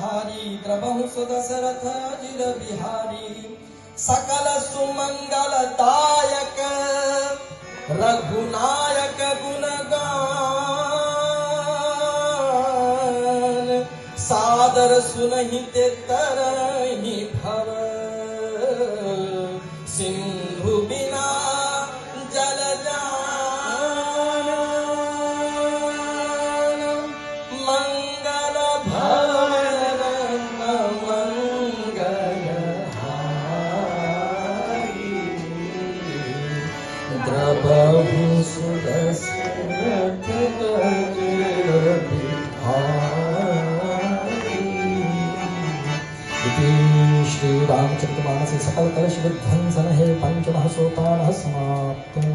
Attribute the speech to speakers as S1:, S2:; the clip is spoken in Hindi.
S1: धारी द्रवहु सुदशरथ अजिर बिहारी सकल सुमंगलदायक रघुनायक गुणगान सादर सुनहि ते तरहि भव सिंधु बिना जल जान मंगल भवन मंगल हारी द्रवहु सुदशरथ अजिर बिहारी। इति श्री रामचरितमानसे सकल कलश विध्वंसन हे पंचमः सोपानः समाप्तः।